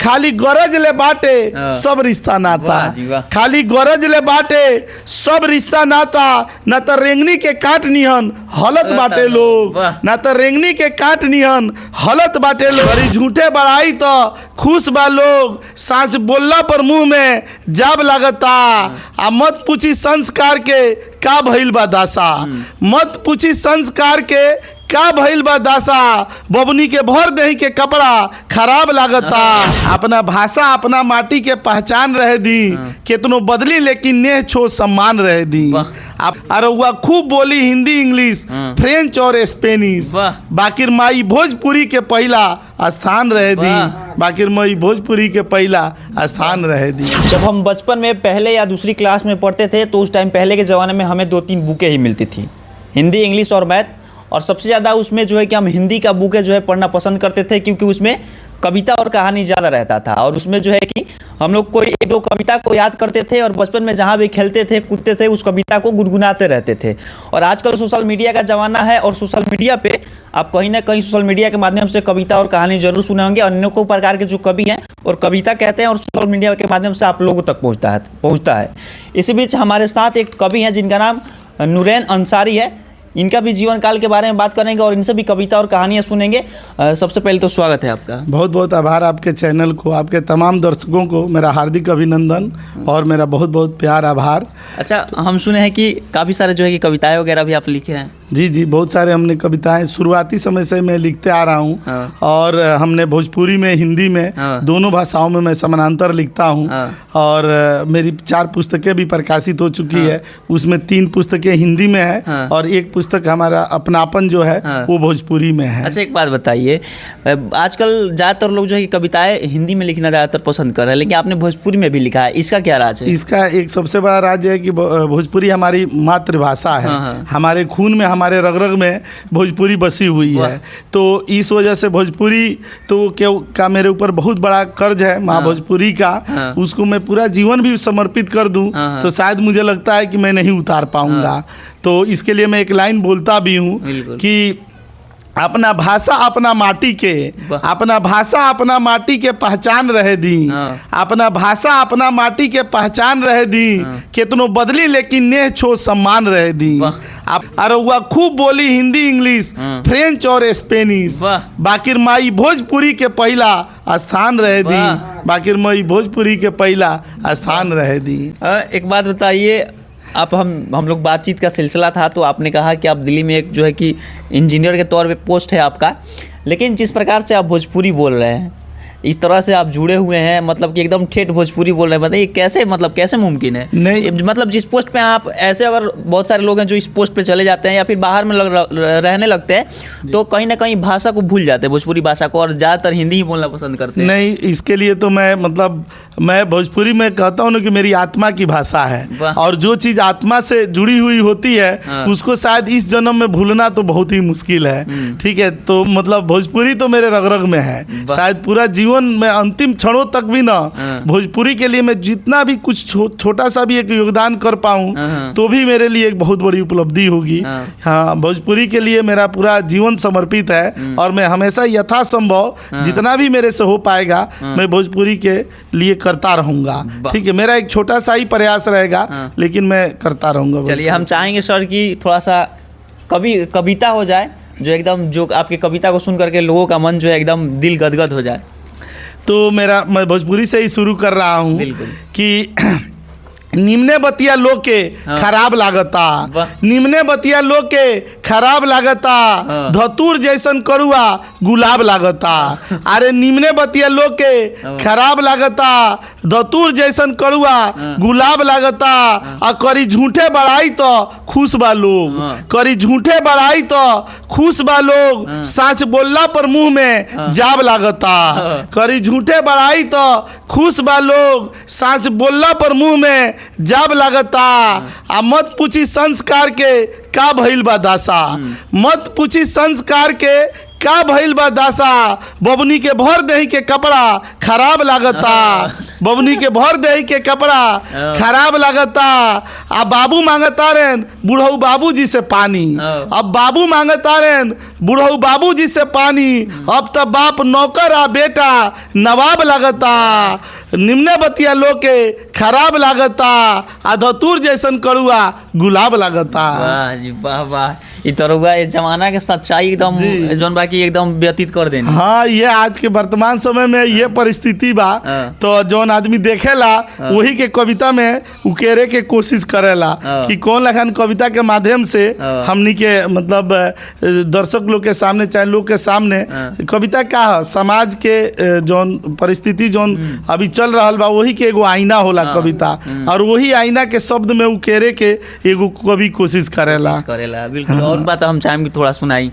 खाली गरज ले बाटे सब रिश्ता नाता, खाली गरज ले बाटे सब रिश्ता नाता। न तो रेंगनी के काट निहन हलत बाटे लोग, न तो रेंगनी के काट निहन हलत बाटे लोग। अरे झूठे बड़ाई तो खुश बा लोग, सांच बोलला पर मुंह में जाब लागता। आ मत पूछी संस्कार के का भइल बा दासा, मत पूछी संस्कार के का भइल बा दासा। बबनी के भर दही के कपड़ा खराब लागता। अपना भाषा अपना माटी के पहचान रह दी, कितनो बदली लेकिन नेह छो सम्मान रह दी। अरे वह खूब बोली हिंदी इंग्लिश फ्रेंच और स्पेनिश, बाकिर माई भोजपुरी के पहला स्थान रह दी, बाकिर माई भोजपुरी के पहला स्थान रह दी। जब हम बचपन में पहले या दूसरी क्लास में पढ़ते थे तो उस टाइम पहले के ज़माने में हमें 2-3 बुकें ही मिलती थी, हिंदी इंग्लिश और मैथ। और सबसे ज़्यादा उसमें जो है कि हम हिंदी का बुकें जो है पढ़ना पसंद करते थे, क्योंकि उसमें कविता और कहानी ज़्यादा रहता था। और उसमें जो है कि हम लोग कोई 1-2 कविता को याद करते थे और बचपन में जहाँ भी खेलते थे कूदते थे उस कविता को गुनगुनाते रहते थे। और आजकल सोशल मीडिया का ज़माना है और सोशल मीडिया पे आप कहीं ना कहीं सोशल मीडिया के माध्यम से कविता और कहानी जरूर सुने होंगे। अनेकों प्रकार के जो कवि हैं और कविता कहते हैं और सोशल मीडिया के माध्यम से आप लोगों तक पहुँचता है। इसी बीच हमारे साथ एक कवि हैं जिनका नाम नूरैन अंसारी है। इनका भी जीवन काल के बारे में बात करेंगे और इनसे भी कविता और कहानियाँ सुनेंगे। सबसे पहले तो स्वागत है आपका। बहुत बहुत आभार आपके चैनल को, आपके तमाम दर्शकों को मेरा हार्दिक अभिनंदन और मेरा बहुत बहुत प्यार आभार। अच्छा, हम सुने हैं कि काफ़ी सारे जो है कि कविताएं वगैरह भी आप लिखे हैं। जी जी, बहुत सारे हमने कविताएं शुरुआती समय से मैं लिखते आ रहा हूँ। और हमने भोजपुरी में हिंदी में दोनों भाषाओं में मैं समानांतर लिखता हूँ। और मेरी 4 पुस्तकें भी प्रकाशित हो चुकी है, उसमें 3 पुस्तकें हिंदी में है और एक पुस्तक हमारा अपनापन जो है वो भोजपुरी में है। अच्छा, एक बात बताइए, आजकल ज़्यादातर लोग जो है कविताएं हिंदी में लिखना ज़्यादातर पसंद कर रहे हैं, लेकिन आपने भोजपुरी में भी लिखा है, इसका क्या राज है? इसका एक सबसे बड़ा राज है कि भोजपुरी हमारी मातृभाषा है। हमारे खून में, हमारे रग रग में भोजपुरी बसी हुई है। तो इस वजह से भोजपुरी तो का मेरे ऊपर बहुत बड़ा कर्ज है माँ भोजपुरी का। उसको मैं पूरा जीवन भी समर्पित कर दूं तो शायद मुझे लगता है कि मैं नहीं उतार पाऊंगा। तो इसके लिए मैं एक लाइन बोलता भी हूँ कि अपना भाषा अपना माटी के, अपना भाषा अपना माटी के पहचान रह दी, अपना भाषा अपना माटी के पहचान रह दी, कितनो बदली लेकिन नेह छो सम्मान रह दी। अरे वह खूब बोली हिंदी इंग्लिश फ्रेंच और स्पेनिश, बाकिर माई भोजपुरी के पहला स्थान रह दी, बाकिर माई भोजपुरी के पहला स्थान रह दी। एक बात बताइए, आप हम लोग बातचीत का सिलसिला था तो आपने कहा कि आप दिल्ली में एक जो है कि इंजीनियर के तौर पे पोस्ट है आपका, लेकिन जिस प्रकार से आप भोजपुरी बोल रहे हैं, इस तरह से आप जुड़े हुए हैं, मतलब कि एकदम ठेठ भोजपुरी बोल रहे हैं, बताइए कैसे, मतलब कैसे मुमकिन है? नहीं, मतलब जिस पोस्ट पे आप, ऐसे अगर बहुत सारे लोग हैं जो इस पोस्ट पे चले जाते हैं या फिर बाहर में रहने लगते हैं तो कहीं ना कहीं भाषा को भूल जाते हैं, भोजपुरी भाषा को, और ज़्यादातर हिंदी ही बोलना पसंद करते हैं। नहीं, इसके लिए तो मैं भोजपुरी में कहता हूँ ना कि मेरी आत्मा की भाषा है और जो चीज़ आत्मा से जुड़ी हुई होती है उसको शायद इस जन्म में भूलना तो बहुत ही मुश्किल है। ठीक है, तो मतलब भोजपुरी तो मेरे रग रग में है। शायद पूरा जीवन में अंतिम क्षणों तक भी ना भोजपुरी के लिए मैं जितना भी कुछ छोटा सा भी एक योगदान कर पाऊँ तो भी मेरे लिए एक बहुत बड़ी उपलब्धि होगी। हाँ, भोजपुरी के लिए मेरा पूरा जीवन समर्पित है और मैं हमेशा यथासंभव जितना भी मेरे से हो पाएगा मैं भोजपुरी के लिए करता रहूँगा। ठीक है, मेरा एक छोटा सा ही प्रयास रहेगा लेकिन मैं करता रहूँगा। चलिए, हम चाहेंगे सर कि थोड़ा सा कविता हो जाए, जो एकदम, जो आपकी कविता को सुन करके लोगों का मन जो है एकदम दिल गदगद हो जाए। तो मैं भोजपुरी से ही शुरू कर रहा हूँ कि निम्ने बतिया लोग के खराब लागता, निम्ने बतिया लोग के खराब लागता, धतूर जैसन करुआ गुलाब लागता। अरे निम्ने बतिया लोग के खराब लागता, धतूर जैसन करुआ गुलाब लागता। और करी झूठे बड़ाई तो खुश बा लोग, करी झूठे बड़ाई तो खुश बा लोग, सच बोलला पर मुंह में जाब लागता। करी झूठे बड़ाई तो खुश बा लोग, सच बोलला पर मुंह में जाब लागता। आ मत पूछी संस्कार के का भइल बा दासा, मत पूछी संस्कार के का भइल बा दासा, बबनी के भर देही के कपड़ा खराब लागता, बबनी के भर देही के कपड़ा खराब लागता। अब बाबू मांगता रेन बुढ़ऊ बाबूजी से पानी, अब बाबू मांगता रेन बुढ़ऊ बाबूजी से पानी। अब तो बाप नौकर आ बेटा नवाब लागता, निम्ने बतिया लोग के खराब लागता, आ धतूर जैसन कड़ुआ गुलाब लागता। वाह जी वाह वाह, ई तरुआ ये जमाना के सच्चाई एकदम जौन बाकी एकदम व्यतीत कर देनी। हाँ, ये आज के वर्तमान समय में ये परिस्थिति बा, तो जौन आदमी देखेला वही के कविता में उकेरे के कोशिश करेला कि कौन लखन कविता के माध्यम से हमनी के मतलब दर्शक लोग के सामने चाहे लोग के सामने कविता का है, समाज के जौन परिस्थिति जौन अभी चल रहा बा वही के एगो आईना होला कविता, और वही आईना के शब्द में उकेरे के एगो कवि कोशिश करेला। बिल्कुल। और बात हम चाहेंगे थोड़ा सुनाई,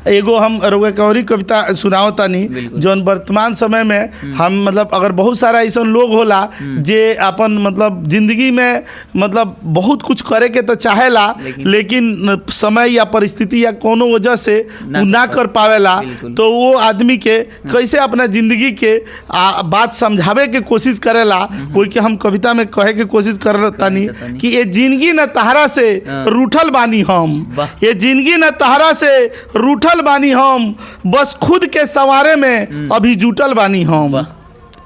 एगो हम रउआ के औरी कविता सुनाओ तनी जौन वर्तमान समय में हम मतलब अगर बहुत सारा ऐसा लोग होला जे अपन मतलब जिंदगी में मतलब बहुत कुछ करे के तो चाहेला, लेकिन समय या परिस्थिति या कोनो वजह से वो ना कर पावेला, तो वो आदमी के कैसे अपना जिंदगी के बात समझावे के कोशिश करेला, वही के हम कविता में कहे के कोशिश कर तनी कि ये जिंदगी न तहरा से रूठल बानी हम, ये जिंदगी न तहरा से रूठल बानी हम, बस खुद के सवारे में अभी जुटल बानी हम।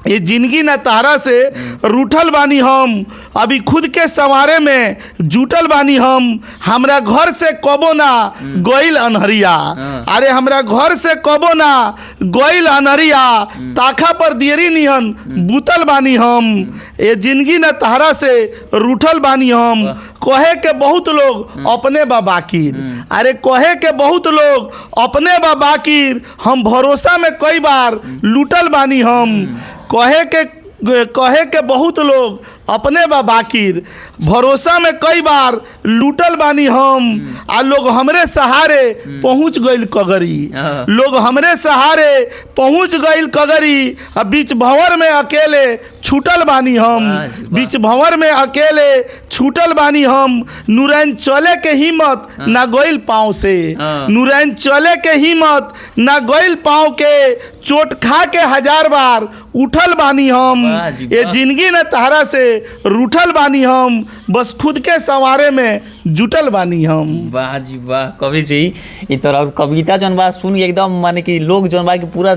ये जिंदगी न तहरा से रूठल बानी हम, अभी खुद के सवारे में जुटल बानी हम। हमरा घर से कबो ना गोइल अनहरिया, अरे हमरा घर से कबो ना गोइल अनहरिया, ताखा पर दियरी निहन बुतल बानी हम। ये जिंदगी न तहरा से रूठल बानी हम, कहे के बहुत लोग अपने बा बाकिर, अरे कहे के बहुत लोग अपने बा बाकिर, हम भरोसा में कई बार लूटल बानी हम। कहे के बहुत लोग अपने बा बाकिर, भरोसा में कई बार लूटल बानी हम। आ लोग हमरे सहारे पहुंच गइल कगरी, लोग हमरे सहारे पहुंच गइल कगरी, अब बीच भंवर में अकेले छूटल बानी हम, बीच भंवर में अकेले छूटल बानी हम। नूरैन चले के हिम्मत ना गइल पाँव से, नूरैन चले के हिम्मत ना गइल पाँव के, चोट खा के 1000 बार उठल बानी हम। ये जिंदगी न तहरा से रूठल बानी हम, बस खुद के सवारे में जुटल बानी हम। वाह जी वाह कवि जी, ई तरह कविता जौन बा सुन के एकदम माने कि लोग जौन बा कि पूरा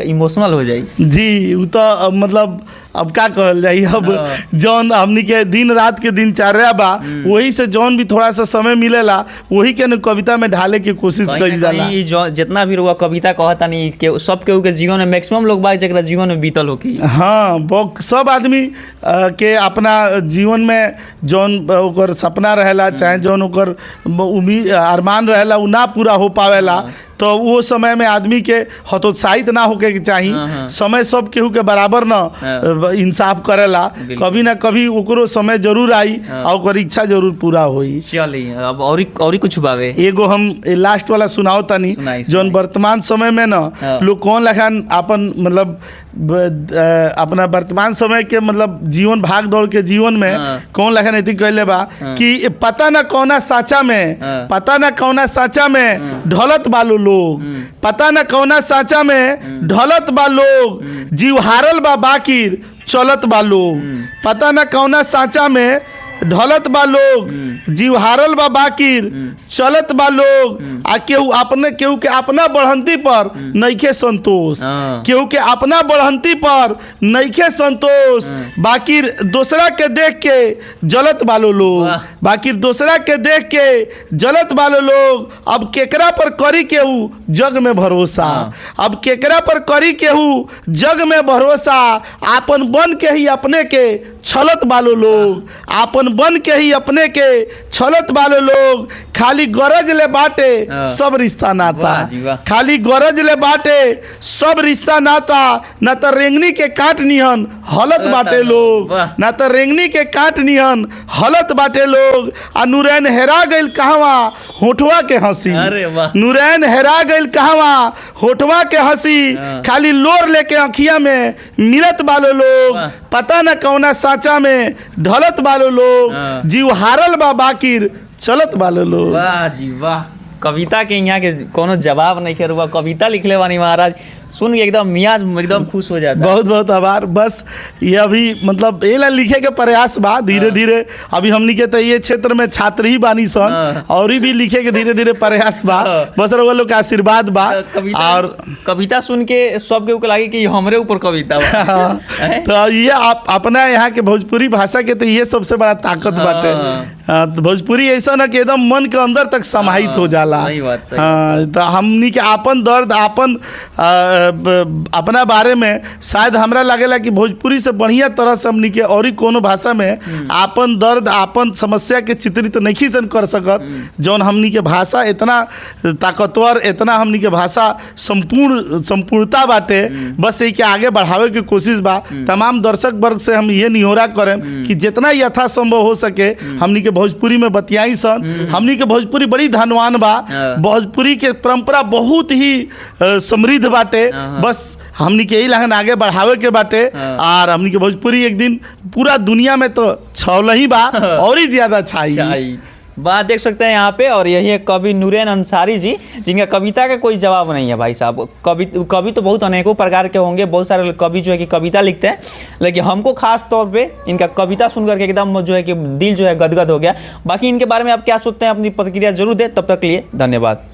इमोशनल हो जाई जी। वो तो मतलब अब का कहल जाई, अब जौन हमनी के दिन रात के दिनचर्या बा वही से जौन भी थोड़ा सा समय मिलेला वही के न कविता में ढाले की कोशिश करी जाला। जितना भी रुआ कविता कहता नहीं के सब के जीवन में मैक्सिमम लोग बा जरा जीवन में बीतल होकी। हाँ, सब आदमी के अपना जीवन में जौन ओकर सपना रहेला चाहे जौन ओकर उम्मीद अरमान रहेला उ ना पूरा हो पावेला, तो वो समय में आदमी के हतोत्साहित ना होके के चाहिए। समय सब केहू के बराबर न इंसाफ करेला, कभी ना कभी ओकरो समय जरूर आई और ओकर इच्छा जरूर पूरा होई। चलिए अब और कुछ बावे एगो हम लास्ट वाला सुनाओ तनी जौन वर्तमान समय में न लोग कौन लखन अपन मतलब अपना वर्तमान समय के मतलब जीवन भाग दौड़ के जीवन में कौन लखन ऐसी कहले बा कि पता न कौना साचा में, पता न कौना साचा में ढलत बालो लोग, पता न कौना साचा में ढलत बा लोग, जीव हारल बा बाकिर चलत बा लोग, पता न कौना साचा में ढलत बा लोग, जीव हारल बा बाकिर चलत बा लोग। आ केहू के अपना बढ़ंती पर नइखे संतोष, केहू के अपना बढ़ंती पर नइखे संतोष, बाकिर दूसरा के देख के जलत बालो लोग, बाकिर दूसरा के देख के जलत बालो लोग। अब केकरा पर करी केहू जग में भरोसा, अब केकरा पर करी केहू जग में भरोसा, आपन बन के ही अपने के छलत बालो लोग, आपन बन के ही अपने के छलत बालो लोग। खाली गरज ले बाटे सब रिश्ता नाता, खाली गरज ले बाटे सब रिश्ता नाता, न तो रेंगनी के काट निहन हलत बाटे लोग, न तो रेंगनी के काट निहन हलत बाटे लोग। आ नूरैन हेरा गइल कहवा होठवा के हंसी, नूरैन हेरा गइल कहवा होठवा के हंसी, खाली लोर लेके अखिया में मिलत बालो लोग, पता न कौना साचा में ढलत बालो लोग, जीव हारल बा बाकिर चलत बालो लोग। वाह जी वाह। कविता के यहाँ के कोनो जवाब नहीं कर हुआ, कविता लिखले बानी महाराज, सुन के एकदम मियाज एकदम खुश हो जाता है। बहुत बहुत आभार। बस ये अभी मतलब ये ला लिखे के प्रयास बा धीरे धीरे, अभी हमनी के तो ये क्षेत्र में छात्र ही बानी सन, और भी लिखे के धीरे धीरे प्रयास बा, बस रउआ लोग के आशीर्वाद बा। और कविता सुन के सबके ऊपर लागे कि हमरे ऊपर कविता बा। तो ये आप अपना यहाँ के भोजपुरी भाषा के तो ये सबसे बड़ा ताकत बाटे। तो भोजपुरी ऐसा ना कि एकदम मन के अंदर तक समाहित हो जाला। तो हमनी के आपन दर्द आपन अपना बारे में शायद हमरा लगेला कि भोजपुरी से बढ़िया तरह से हमनी के और कोनो भाषा में आपन दर्द आपन समस्या के चित्रित नहीं सन कर सकत, जौन हमनी के भाषा इतना ताकतवर, इतना हमनी के भाषा संपूर्णता बाटे। बस ये के आगे बढ़ावे की कोशिश बा। तमाम दर्शक वर्ग से हम ये निहोरा करें कि जितना यथासंभव हो सके हमनी के भोजपुरी में बतियाई सन। हमनी के भोजपुरी बड़ी धनवान बा, भोजपुरी के परंपरा बहुत ही समृद्ध बाटे। बस हमनी के यही लगन आगे बढ़ावे के बाटे, और हमनी के भोजपुरी एक दिन पूरा दुनिया में तो छौल ही बा और ही ज्यादा छाई बात देख सकते हैं यहाँ पे। और यही है कवि नूरैन अंसारी जी, जिनका कविता का कोई जवाब नहीं है भाई साहब। कवि तो बहुत अनेकों प्रकार के होंगे, बहुत सारे कवि जो है कि कविता लिखते हैं, लेकिन हमको खास तौर पे इनका कविता सुन करके एकदम जो है कि दिल जो है गदगद हो गया। बाकी इनके बारे में आप क्या सोचते हैं, अपनी प्रतिक्रिया जरूर दें। तब तक के लिए धन्यवाद।